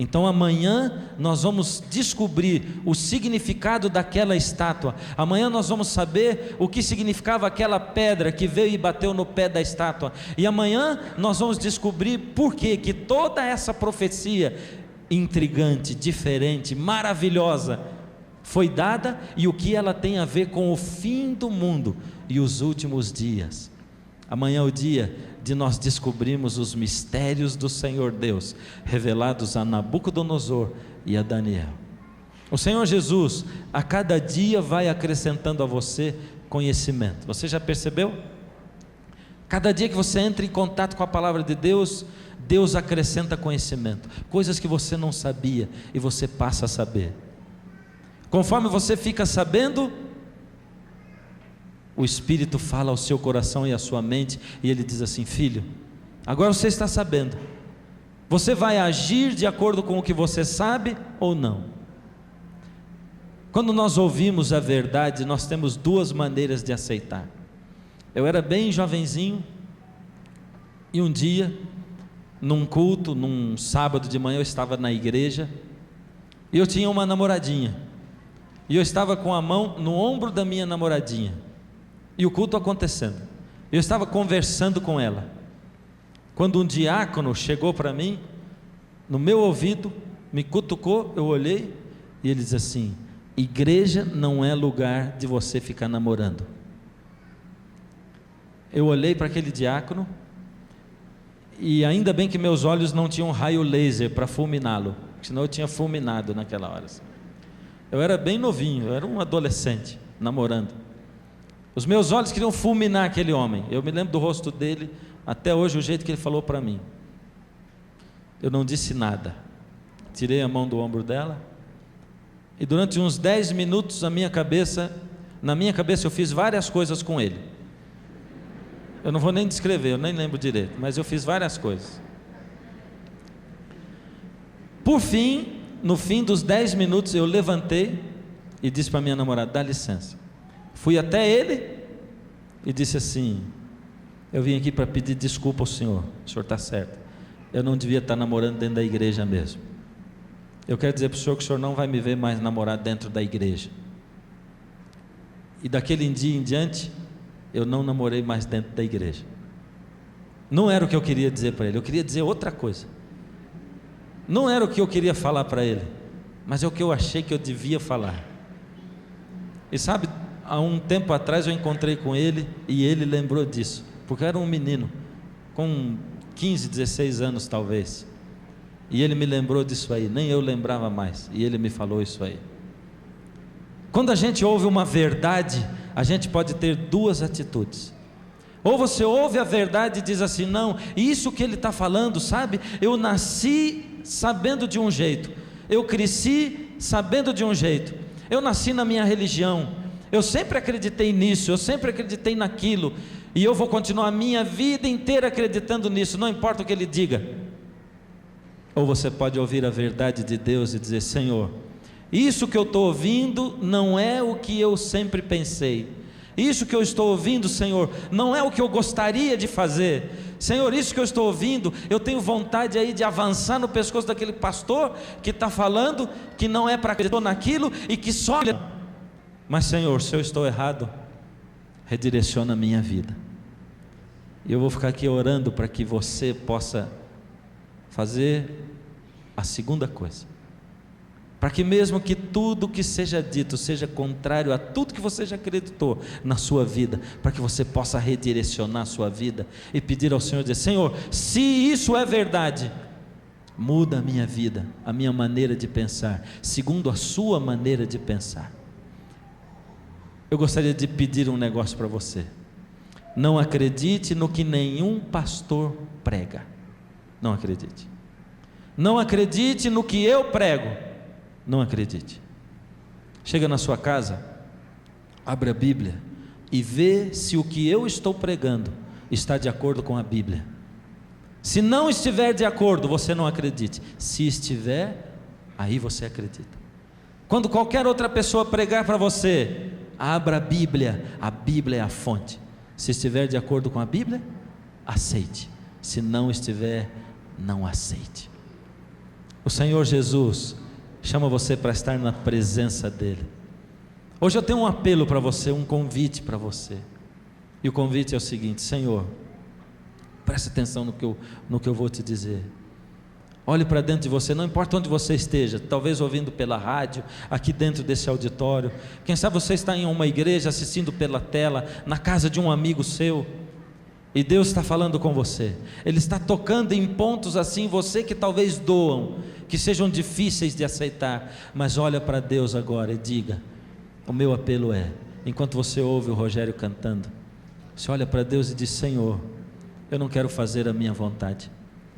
Então amanhã nós vamos descobrir o significado daquela estátua. Amanhã nós vamos saber o que significava aquela pedra que veio e bateu no pé da estátua. E amanhã nós vamos descobrir por que toda essa profecia intrigante, diferente, maravilhosa foi dada e o que ela tem a ver com o fim do mundo e os últimos dias. Amanhã é o dia de nós descobrirmos os mistérios do Senhor Deus, revelados a Nabucodonosor e a Daniel. O Senhor Jesus, a cada dia vai acrescentando a você conhecimento. Você já percebeu? Cada dia que você entra em contato com a palavra de Deus, Deus acrescenta conhecimento, coisas que você não sabia e você passa a saber. Conforme você fica sabendo, o Espírito fala ao seu coração e à sua mente, e ele diz assim: filho, agora você está sabendo, você vai agir de acordo com o que você sabe ou não? Quando nós ouvimos a verdade, nós temos duas maneiras de aceitar. Eu era bem jovenzinho, e um dia, num culto, num sábado de manhã, eu estava na igreja, e eu tinha uma namoradinha. E eu estava com a mão no ombro da minha namoradinha, e o culto acontecendo. Eu estava conversando com ela, quando um diácono chegou para mim, no meu ouvido, me cutucou, eu olhei, e ele diz assim: igreja não é lugar de você ficar namorando. Eu olhei para aquele diácono, e ainda bem que meus olhos não tinham raio laser para fulminá-lo, senão eu tinha fulminado naquela hora. Eu era bem novinho, eu era um adolescente, namorando. Os meus olhos queriam fulminar aquele homem. Eu me lembro do rosto dele, até hoje, o jeito que ele falou para mim. Eu não disse nada, tirei a mão do ombro dela, e durante uns 10 minutos na minha cabeça eu fiz várias coisas com ele. Eu não vou nem descrever, eu nem lembro direito, mas eu fiz várias coisas. Por fim, no fim dos 10 minutos, eu levantei e disse para minha namorada: dá licença. Fui até ele e disse assim: eu vim aqui para pedir desculpa ao senhor, o senhor está certo, eu não devia estar namorando dentro da igreja mesmo. Eu quero dizer para o senhor que o senhor não vai me ver mais namorar dentro da igreja. E daquele dia em diante, eu não namorei mais dentro da igreja. Não era o que eu queria dizer para ele, eu queria dizer outra coisa. Não era o que eu queria falar para ele, mas é o que eu achei que eu devia falar. E sabe, há um tempo atrás eu encontrei com ele, e ele lembrou disso, porque eu era um menino, com 15, 16 anos talvez, e ele me lembrou disso aí, nem eu lembrava mais, e ele me falou isso aí. Quando a gente ouve uma verdade, a gente pode ter duas atitudes. Ou você ouve a verdade e diz assim: não, isso que ele está falando, sabe, eu nasci sabendo de um jeito, eu cresci sabendo de um jeito, eu nasci na minha religião, eu sempre acreditei nisso, eu sempre acreditei naquilo, e eu vou continuar a minha vida inteira acreditando nisso, não importa o que ele diga. Ou você pode ouvir a verdade de Deus e dizer: Senhor, isso que eu estou ouvindo não é o que eu sempre pensei, isso que eu estou ouvindo, Senhor, não é o que eu gostaria de fazer. Senhor, isso que eu estou ouvindo, eu tenho vontade aí de avançar no pescoço daquele pastor que está falando que não é para acreditar naquilo e que só... Mas Senhor, se eu estou errado, redireciona a minha vida. E eu vou ficar aqui orando para que você possa fazer a segunda coisa, para que mesmo que tudo que seja dito seja contrário a tudo que você já acreditou na sua vida, para que você possa redirecionar a sua vida e pedir ao Senhor, dizer: Senhor, se isso é verdade, muda a minha vida, a minha maneira de pensar, segundo a sua maneira de pensar. Eu gostaria de pedir um negócio para você: não acredite no que nenhum pastor prega, não acredite. Não acredite no que eu prego, não acredite. Chega na sua casa, abre a Bíblia e vê se o que eu estou pregando está de acordo com a Bíblia. Se não estiver de acordo, você não acredite. Se estiver, aí você acredita. Quando qualquer outra pessoa pregar para você, abra a Bíblia é a fonte. Se estiver de acordo com a Bíblia, aceite. Se não estiver, não aceite. O Senhor Jesus chama você para estar na presença dEle. Hoje eu tenho um apelo para você, um convite para você. E o convite é o seguinte: Senhor, preste atenção no que eu vou te dizer. Olhe para dentro de você, não importa onde você esteja, talvez ouvindo pela rádio, aqui dentro desse auditório. Quem sabe você está em uma igreja, assistindo pela tela, na casa de um amigo seu, e Deus está falando com você. Ele está tocando em pontos assim, você que talvez doam, que sejam difíceis de aceitar, mas olha para Deus agora e diga: o meu apelo é, enquanto você ouve o Rogério cantando, você olha para Deus e diz: Senhor, eu não quero fazer a minha vontade,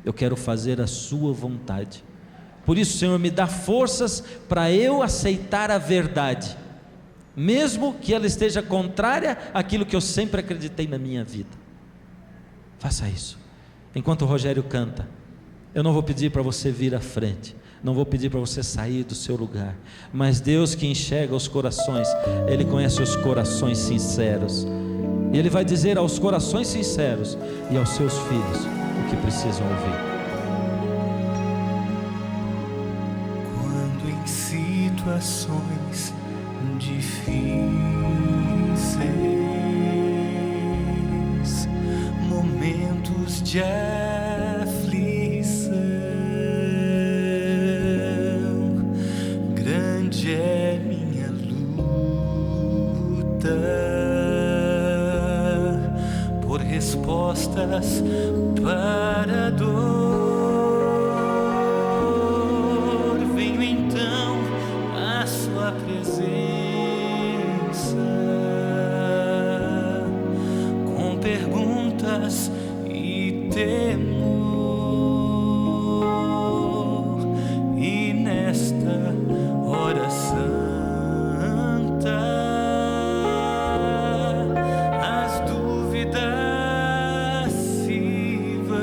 eu quero fazer a sua vontade. Por isso, Senhor, me dá forças para eu aceitar a verdade, mesmo que ela esteja contrária àquilo que eu sempre acreditei na minha vida. Faça isso. Enquanto o Rogério canta, eu não vou pedir para você vir à frente, não vou pedir para você sair do seu lugar, mas Deus que enxerga os corações, Ele conhece os corações sinceros, e Ele vai dizer aos corações sinceros e aos seus filhos o que precisam ouvir. Quando em situações difíceis, momentos de aflição, grande é minha luta por respostas para a dor. Venho então à sua presença com perguntas e temor, e nesta hora santa as dúvidas se vão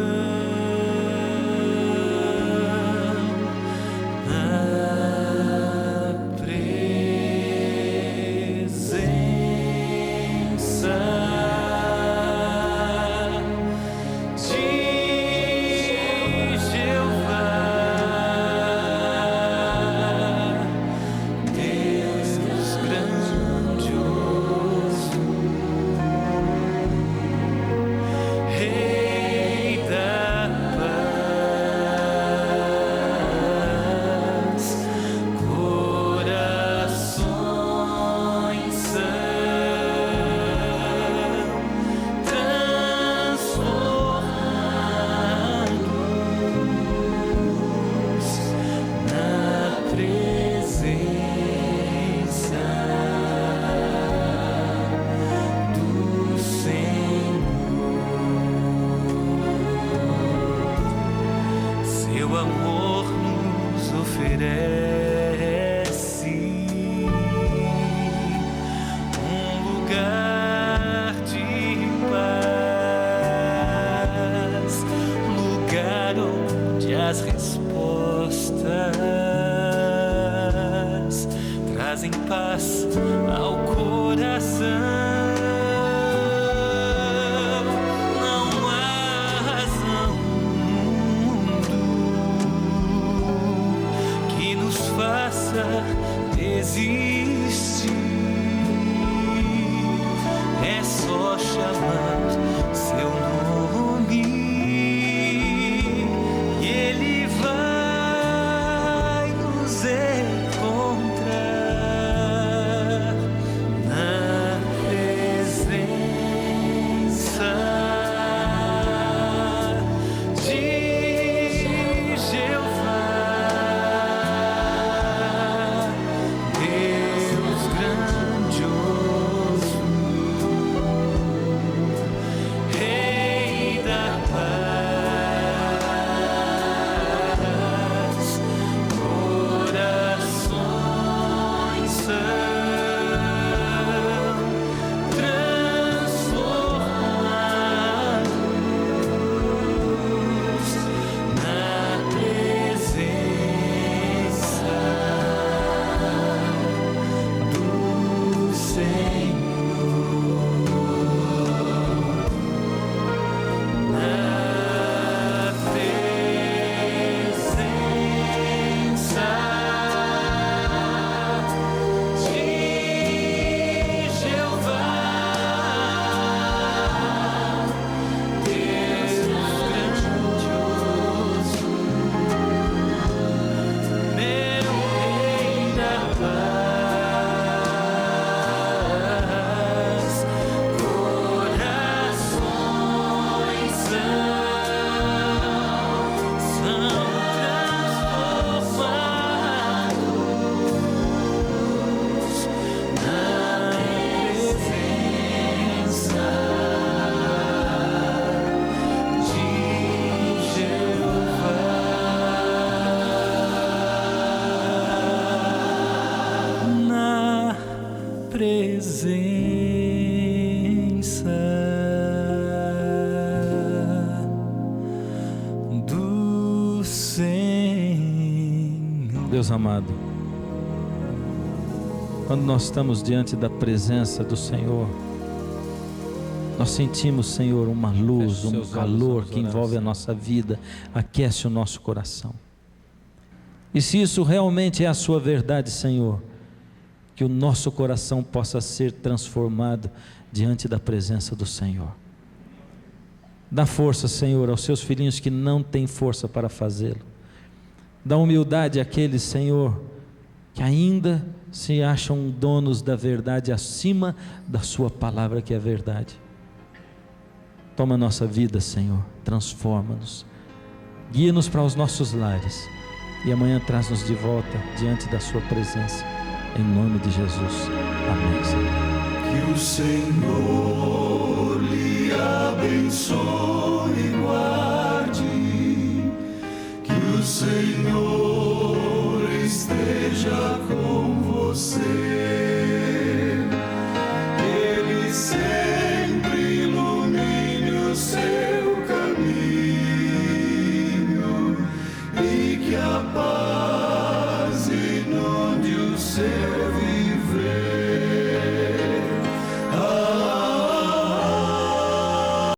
na presença de Jeová, Deus grandioso, Rei da paz, corações são transformados na presença do Senhor. Seu amor nos oferece um lugar de paz, lugar onde as respostas trazem paz ao coração. Não há razão no mundo que nos faça desistir. É só chamar seu nome e ele vai nos encontrar na presença de Jeová, Deus grandioso, Rei da paz, corações são transformados na presença do Senhor, na presença de Jeová, Deus grandioso, meu Rei da paz, corações são transformados na presença de Jeová, na presença do Senhor. Deus amado, quando nós estamos diante da presença do Senhor, nós sentimos, Senhor, uma luz, um calor que envolve a nossa vida, aquece o nosso coração. E se isso realmente é a sua verdade, Senhor, que o nosso coração possa ser transformado diante da presença do Senhor. Dá força, Senhor, aos seus filhinhos que não têm força para fazê-lo. Dá humildade àqueles, Senhor, que ainda se acham donos da verdade acima da sua palavra, que é a verdade. Toma a nossa vida, Senhor, transforma-nos, guia-nos para os nossos lares, e amanhã traz-nos de volta diante da sua presença, em nome de Jesus. Amém, Senhor. Que o Senhor lhe abençoe.